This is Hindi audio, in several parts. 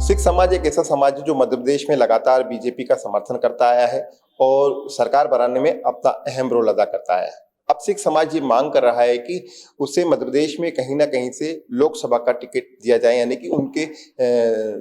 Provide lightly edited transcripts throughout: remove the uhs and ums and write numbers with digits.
सिख समाज एक ऐसा समाज है जो मध्य प्रदेश में लगातार बीजेपी का समर्थन करता आया है और सरकार बनाने में अपना अहम रोल अदा करता आया है। अब सिख समाज ये मांग कर रहा है कि उसे मध्य प्रदेश में कहीं ना कहीं से लोकसभा का टिकट दिया जाए, यानी कि उनके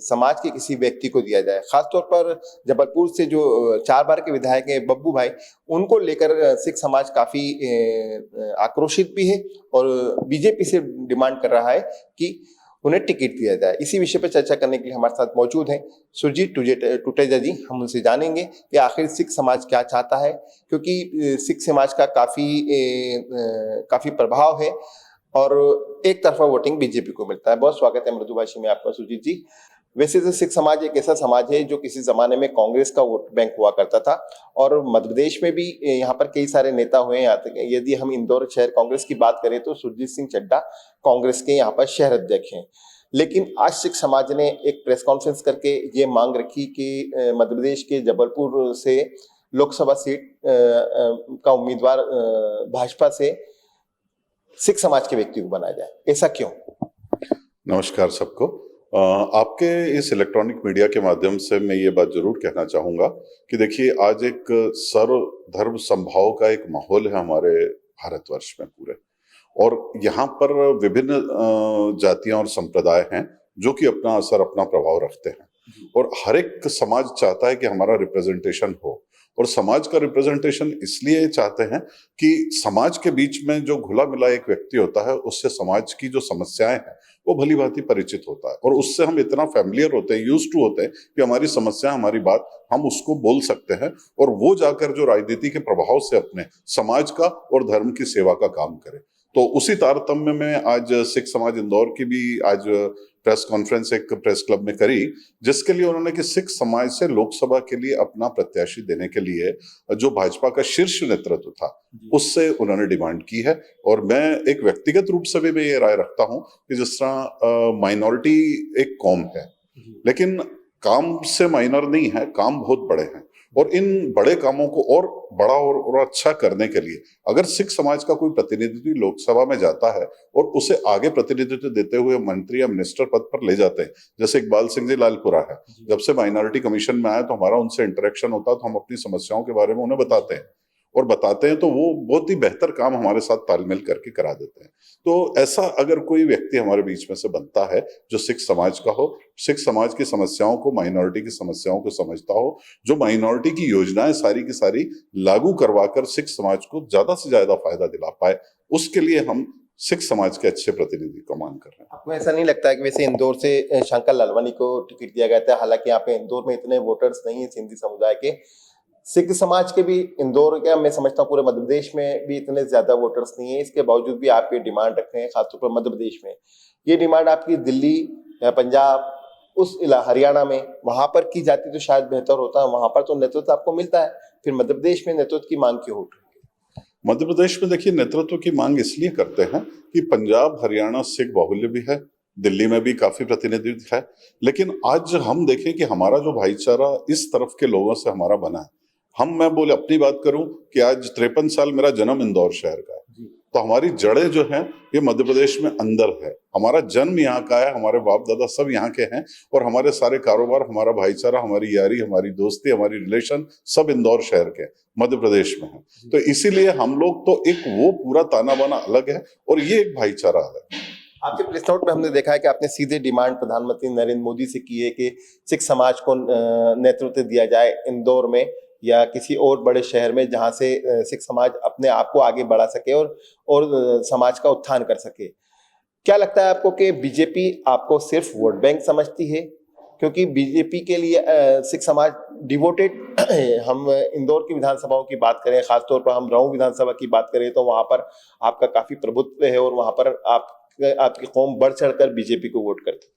समाज के किसी व्यक्ति को दिया जाए। खासतौर पर जबलपुर से जो 4 बार के विधायक हैं बब्बू भाई, उनको लेकर सिख समाज काफी आक्रोशित भी है और बीजेपी से डिमांड कर रहा है कि उन्हें टिकट दिया जाए। इसी विषय पर चर्चा करने के लिए हमारे साथ मौजूद हैं सुरजीत टुटेजा जी। हम उनसे जानेंगे कि आखिर सिख समाज क्या चाहता है, क्योंकि सिख समाज का काफी प्रभाव है और एक तरफा वोटिंग बीजेपी को मिलता है। बहुत स्वागत है मृदुभाषी में आपका सुरजीत जी। वैसे तो सिख समाज एक ऐसा समाज है जो किसी जमाने में कांग्रेस का वोट बैंक हुआ करता था और मध्य प्रदेश में भी यहाँ पर कई सारे नेता हुए हैं। यदि हम इंदौर शहर कांग्रेस की बात करें तो सुरजीत सिंह चड्ढा कांग्रेस के यहाँ पर शहर अध्यक्ष हैं। लेकिन आज सिख समाज ने एक प्रेस कॉन्फ्रेंस करके ये मांग रखी कि मध्य प्रदेश के जबलपुर से लोकसभा सीट का उम्मीदवार भाजपा से सिख समाज के व्यक्ति को बनाया जाए। ऐसा क्यों? नमस्कार सबको। आपके इस इलेक्ट्रॉनिक मीडिया के माध्यम से मैं ये बात जरूर कहना चाहूंगा कि देखिए, आज एक सर्वधर्म समभाव का एक माहौल है हमारे भारतवर्ष में पूरे, और यहाँ पर विभिन्न जातियां और संप्रदाय हैं जो कि अपना असर, अपना प्रभाव रखते हैं, और हर एक समाज चाहता है कि हमारा रिप्रेजेंटेशन हो। और समाज का रिप्रेजेंटेशन इसलिए चाहते हैं कि समाज के बीच में जो घुला मिला एक व्यक्ति होता है, उससे समाज की जो समस्याएं हैं वो भली भांति परिचित होता है, और उससे हम इतना फैमिलियर होते हैं, यूज्ड टू होते हैं कि हमारी समस्या, हमारी बात हम उसको बोल सकते हैं, और वो जाकर जो राजनीति के प्रभाव से अपने समाज का और धर्म की सेवा का काम करे। तो उसी तारतम्य में आज सिख समाज इंदौर की भी आज प्रेस कॉन्फ्रेंस एक प्रेस क्लब में करी, जिसके लिए उन्होंने कि सिख समाज से लोकसभा के लिए अपना प्रत्याशी देने के लिए जो भाजपा का शीर्ष नेतृत्व था उससे उन्होंने डिमांड की है। और मैं एक व्यक्तिगत रूप से भी मैं ये राय रखता हूं कि जिस तरह माइनॉरिटी एक कौम है, लेकिन काम से माइनर नहीं है, काम बहुत बड़े हैं, और इन बड़े कामों को और बड़ा और अच्छा करने के लिए अगर सिख समाज का कोई प्रतिनिधि लोकसभा में जाता है और उसे आगे प्रतिनिधित्व देते हुए मंत्री या मिनिस्टर पद पर ले जाते हैं, जैसे इकबाल सिंह जी लालपुरा है, जब से माइनॉरिटी कमीशन में आया तो हमारा उनसे इंटरेक्शन होता है, तो हम अपनी समस्याओं के बारे में उन्हें बताते हैं, तो वो बहुत ही बेहतर काम हमारे साथ तालमेल करके करा देते हैं। तो ऐसा अगर कोई व्यक्ति हमारे बीच में से बनता है जो सिख समाज का हो, सिख समाज की समस्याओं को, माइनॉरिटी की समस्याओं को समझता हो, जो माइनॉरिटी की योजनाएं सारी की सारी लागू करवाकर सिख समाज को ज्यादा से ज्यादा फायदा दिला पाए, उसके लिए हम सिख समाज के अच्छे प्रतिनिधि को मांग कर रहे हैं। आपको ऐसा नहीं लगता है कि वैसे इंदौर से शंकर लालवानी को टिकट दिया गया था? हालांकि यहाँ पे इंदौर में इतने वोटर्स नहीं है सिंधी समुदाय के, सिख समाज के भी इंदौर क्या मैं समझता हूँ पूरे मध्य प्रदेश में भी इतने ज्यादा वोटर्स नहीं है। इसके बावजूद भी आप ये डिमांड रख रहे हैं, खासतौर पर मध्य प्रदेश में। ये डिमांड आपकी दिल्ली या पंजाब, उस हरियाणा में वहां पर की जाती तो शायद बेहतर होता है। वहां पर तो नेतृत्व आपको मिलता है, फिर मध्य प्रदेश में नेतृत्व की मांग क्यों उठ रही है? मध्य प्रदेश में देखिए, नेतृत्व की मांग इसलिए करते हैं कि पंजाब हरियाणा सिख बाहुल्य भी है, दिल्ली में भी काफी प्रतिनिधित्व है, लेकिन आज हम देखें कि हमारा जो भाईचारा इस तरफ के लोगों से हमारा बना है। मैं बोले अपनी बात करूं कि आज 53 साल मेरा जन्म इंदौर शहर का है, तो हमारी जड़ें जो हैं ये मध्य प्रदेश में अंदर है। हमारा जन्म यहाँ का है, हमारे बाप दादा सब यहाँ के हैं, और हमारे सारे कारोबार, हमारा भाईचारा, हमारी यारी, हमारी दोस्ती, हमारी रिलेशन सब इंदौर शहर के मध्य प्रदेश में है। तो इसीलिए हम लोग तो एक वो पूरा ताना बाना अलग है और ये एक भाईचारा अलग है। आपके प्रेस नोट में हमने देखा है कि आपने सीधे डिमांड प्रधानमंत्री नरेंद्र मोदी से की है कि सिख समाज को नेतृत्व दिया जाए इंदौर में या किसी और बड़े शहर में, जहां से सिख समाज अपने आप को आगे बढ़ा सके और समाज का उत्थान कर सके। क्या लगता है आपको कि बीजेपी आपको सिर्फ वोट बैंक समझती है? क्योंकि बीजेपी के लिए सिख समाज डिवोटेड हम इंदौर की विधानसभाओं की बात करें, खासतौर पर हम राऊ विधानसभा की बात करें, तो वहां पर आपका काफी प्रभुत्व है और वहां पर आपकी कौम बढ़ चढ़कर बीजेपी को वोट करती है।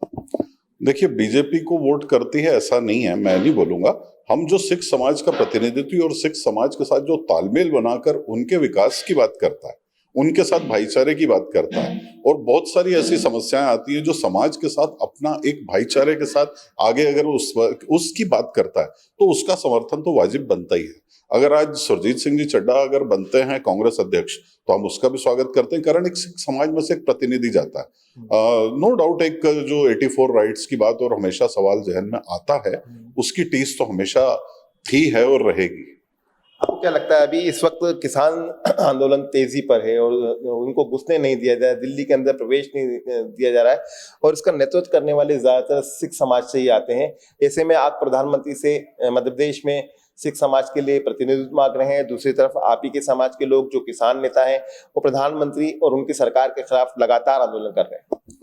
देखिए, बीजेपी को वोट करती है ऐसा नहीं है, मैं नहीं बोलूंगा। हम जो सिख समाज का प्रतिनिधित्व और सिख समाज के साथ जो तालमेल बनाकर उनके विकास की बात करता है, उनके साथ भाईचारे की बात करता है, और बहुत सारी ऐसी समस्याएं आती है जो समाज के साथ अपना एक भाईचारे के साथ आगे अगर उसकी बात करता है तो उसका समर्थन तो वाजिब बनता ही है। अगर आज सुरजीत सिंह जी चड्डा अगर बनते हैं कांग्रेस अध्यक्ष तो हम उसका भी स्वागत करते हैं, कारण एक सिख समाज में से एक प्रतिनिधि जाता है। नो डाउट एक जो 84 राइट्स की बात और हमेशा सवाल जहन में आता है, उसकी टीस तो हमेशा थी है और रहेगी। आपको क्या लगता है अभी इस वक्त किसान आंदोलन तेजी पर है और उनको घुसने नहीं दिया जा रहा है, दिल्ली के अंदर प्रवेश नहीं दिया जा रहा है और इसका नेतृत्व करने वाले ज्यादातर सिख समाज से ही आते हैं। ऐसे में आप प्रधानमंत्री से मध्य प्रदेश में सिख समाज के लिए प्रतिनिधित्व मांग रहे हैं, दूसरी तरफ आप ही के समाज के लोग जो किसान नेता हैं वो प्रधानमंत्री और उनकी सरकार के खिलाफ लगातार आंदोलन कर रहे हैं।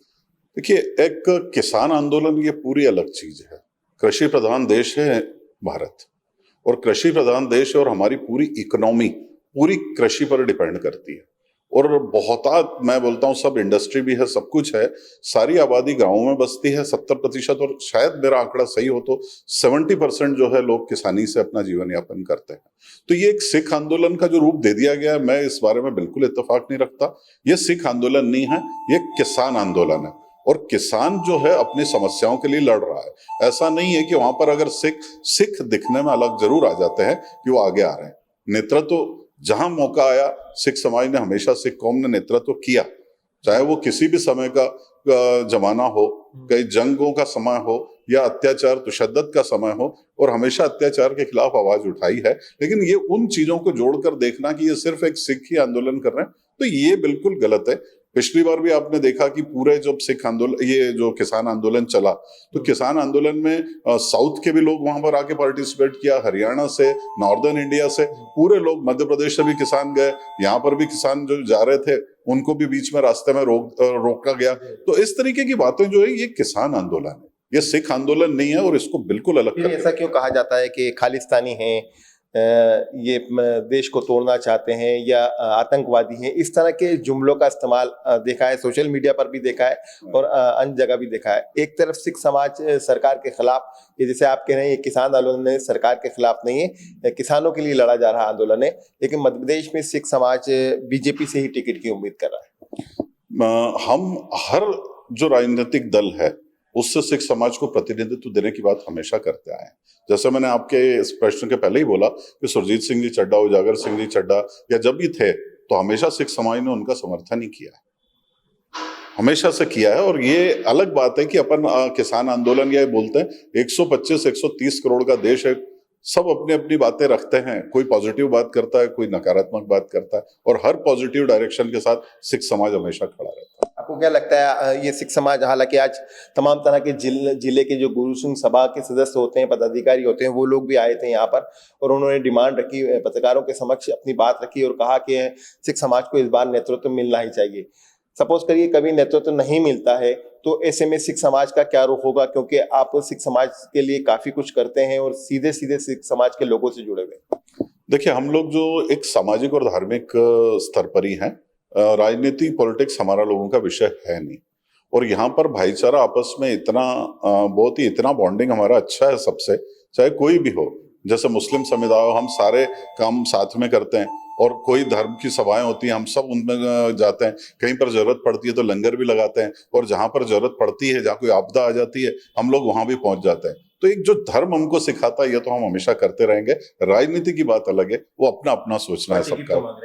देखिए, एक किसान आंदोलन ये पूरी अलग चीज है। कृषि प्रधान देश है भारत, और कृषि प्रधान देश है और हमारी पूरी इकोनॉमी पूरी कृषि पर डिपेंड करती है। और बहुत मैं बोलता हूँ सब इंडस्ट्री भी है, सब कुछ है। सारी आबादी गांवों में बसती है 70%, और शायद मेरा आंकड़ा सही हो तो 70% जो है लोग किसानी से अपना जीवन यापन करते हैं। तो ये एक सिख आंदोलन का जो रूप दे दिया गया है, मैं इस बारे में बिल्कुल इत्तेफाक नहीं रखता। ये सिख आंदोलन नहीं है, ये किसान आंदोलन है, और किसान जो है अपनी समस्याओं के लिए लड़ रहा है। ऐसा नहीं है कि वहां पर अगर सिख दिखने में अलग जरूर आ जाते हैं कि वो आगे आ रहे हैं। नेतृत्व जहां मौका आया, सिख समाज ने हमेशा, सिख कौम ने नेतृत्व किया, चाहे वो किसी भी समय का जमाना हो, कई जंगों का समय हो या अत्याचार तशद्दुद का समय हो, और हमेशा अत्याचार के खिलाफ आवाज उठाई है। लेकिन ये उन चीजों को जोड़कर देखना कि ये सिर्फ एक सिख ही आंदोलन कर रहे हैं, तो ये बिल्कुल गलत है। पिछली बार भी आपने देखा कि पूरे जब सिख आंदोलन, ये जो किसान आंदोलन चला, तो किसान आंदोलन में साउथ के भी लोग वहां पर आके पार्टिसिपेट किया, हरियाणा से, नॉर्दर्न इंडिया से पूरे लोग, मध्य प्रदेश से भी किसान गए, यहाँ पर भी किसान जो जा रहे थे उनको भी बीच में रास्ते में रोका गया। तो इस तरीके की बातें जो है, ये किसान आंदोलन है, ये सिख आंदोलन नहीं है, और इसको बिल्कुल अलग फिर ऐसा क्यों कहा जाता है कि खालिस्तानी हैं, ये देश को तोड़ना चाहते हैं या आतंकवादी हैं? इस तरह के जुमलों का इस्तेमाल देखा है, सोशल मीडिया पर भी देखा है और अन्य जगह भी देखा है। एक तरफ सिख समाज सरकार के खिलाफ, ये जैसे आप कह रहे हैं ये किसान आंदोलन सरकार के खिलाफ नहीं है, किसानों के लिए लड़ा जा रहा आंदोलन है, लेकिन मध्य प्रदेश में सिख समाज बीजेपी से ही टिकट की उम्मीद कर रहा है। हम हर जो राजनीतिक दल है उससे सिख समाज को प्रतिनिधित्व देने की बात हमेशा करते आए हैं। जैसे मैंने आपके इस प्रश्न के पहले ही बोला कि सुरजीत सिंह जी चड्डा, उजागर सिंह जी चड्डा या जब भी थे, तो हमेशा सिख समाज ने उनका समर्थन ही किया है, हमेशा से किया है। और ये अलग बात है कि अपन किसान आंदोलन या बोलते हैं 125-130 करोड़ का देश है, सब अपनी अपनी बातें रखते हैं, कोई पॉजिटिव बात करता है, कोई नकारात्मक बात करता है, और हर पॉजिटिव डायरेक्शन के साथ सिख समाज हमेशा खड़ा रहता है। आपको क्या लगता है ये सिख समाज, हालांकि आज तमाम तरह के जिले के जो गुरु सिंह सभा के सदस्य होते हैं, पदाधिकारी होते हैं, वो लोग भी आए थे यहाँ पर और उन्होंने डिमांड रखी, पत्रकारों के समक्ष अपनी बात रखी और कहा कि सिख समाज को इस बार नेतृत्व मिलना ही चाहिए। सपोज करिए कभी नेतृत्व नहीं मिलता है तो ऐसे में सिख समाज का क्या रुख होगा, क्योंकि आप सिख समाज के लिए काफी कुछ करते हैं और सीधे सीधे सिख समाज के लोगों से जुड़े हुए। देखिए, हम लोग जो एक सामाजिक और धार्मिक स्तर पर ही हैं, राजनीति पॉलिटिक्स हमारा लोगों का विषय है नहीं, और यहाँ पर भाईचारा आपस में इतना बॉन्डिंग हमारा अच्छा है सबसे, चाहे कोई भी हो। जैसे मुस्लिम समुदाय हो, हम सारे काम साथ में करते हैं, और कोई धर्म की सभाएं होती हैं हम सब उनमें जाते हैं, कहीं पर जरूरत पड़ती है तो लंगर भी लगाते हैं, और जहां पर जरूरत पड़ती है, जहाँ कोई आपदा आ जाती है, हम लोग वहां भी पहुंच जाते हैं। तो एक जो धर्म हमको सिखाता है, ये तो हम हमेशा करते रहेंगे। राजनीति की बात अलग है, वो अपना अपना सोचना है सबका।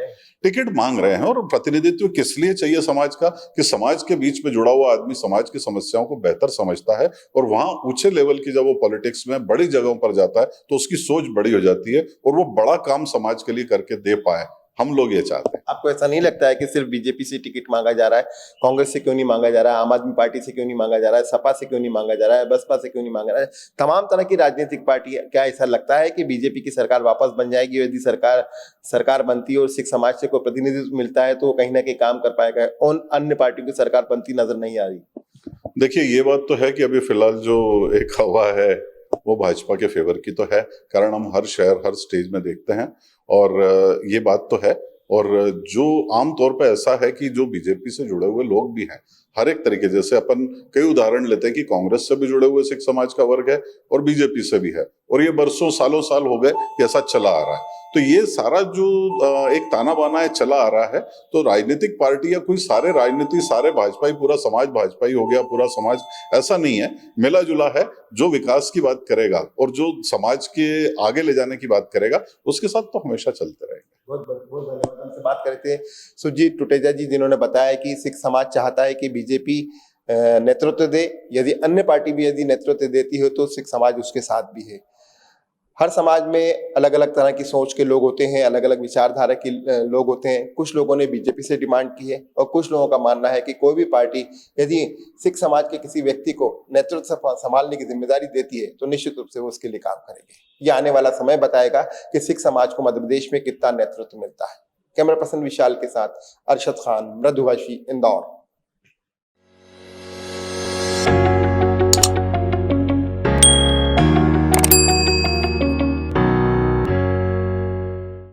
टिकट मांग रहे हैं, और प्रतिनिधित्व किस लिए चाहिए समाज का, कि समाज के बीच में जुड़ा हुआ आदमी समाज की समस्याओं को बेहतर समझता है, और वहां ऊंचे लेवल की जब वो पॉलिटिक्स में बड़ी जगहों पर जाता है तो उसकी सोच बड़ी हो जाती है, और वो बड़ा काम समाज के लिए करके दे पाए। हम लोग ये चाहते हैं। आपको ऐसा नहीं लगता है कि सिर्फ बीजेपी से टिकट मांगा जा रहा है, कांग्रेस से क्यों नहीं मांगा जा रहा है, आम आदमी पार्टी से क्यों नहीं मांगा जा रहा है, सपा से क्यों नहीं मांगा जा रहा है, बसपा से क्यों नहीं मांगा जा रहा है, तमाम तरह की राजनीतिक पार्टी? क्या ऐसा लगता है कि बीजेपी की सरकार वापस बन जाएगी? यदि सरकार बनती है और सिख समाज से कोई प्रतिनिधित्व मिलता है तो कहीं ना कहीं काम कर पाएगा, और अन्य पार्टियों की सरकार बनती नजर नहीं आ रही? देखिए, ये बात तो है कि अभी फिलहाल जो एक हवा है वो भाजपा के फेवर की तो है, कारण हम हर शहर हर स्टेज में देखते हैं, और ये बात तो है। और जो आमतौर पर ऐसा है कि जो बीजेपी से जुड़े हुए लोग भी हैं, हर एक तरीके, जैसे अपन कई उदाहरण लेते हैं कि कांग्रेस से भी जुड़े हुए सिख समाज का वर्ग है और बीजेपी से भी है, और ये बरसों सालों साल हो गए कि ऐसा चला आ रहा है। तो ये सारा जो एक ताना बाना है चला आ रहा है, तो राजनीतिक पार्टी या कोई सारे राजनीति सारे भाजपाई, पूरा समाज भाजपाई हो गया, पूरा समाज ऐसा नहीं है, मिला जुला है। जो विकास की बात करेगा और जो समाज के आगे ले जाने की बात करेगा उसके साथ तो हमेशा चलते रहेंगे। बहुत बहुत धन्यवाद। हमसे बात कर रहे थे सुजीत टुटेजा जी, जिन्होंने बताया कि सिख समाज चाहता है कि बीजेपी नेतृत्व दे, यदि अन्य पार्टी भी यदि नेतृत्व देती हो तो सिख समाज उसके साथ भी है। हर समाज में अलग अलग तरह की सोच के लोग होते हैं, अलग अलग विचारधारा के लोग होते हैं। कुछ लोगों ने बीजेपी से डिमांड की है और कुछ लोगों का मानना है कि कोई भी पार्टी यदि सिख समाज के किसी व्यक्ति को नेतृत्व संभालने की जिम्मेदारी देती है तो निश्चित रूप से वो उसके लिए काम करेंगे। ये आने वाला समय बताएगा कि सिख समाज को मध्य प्रदेश में कितना नेतृत्व मिलता है। कैमरा पर्सन विशाल के साथ अरशद खान, मृदुभाषी, इंदौर।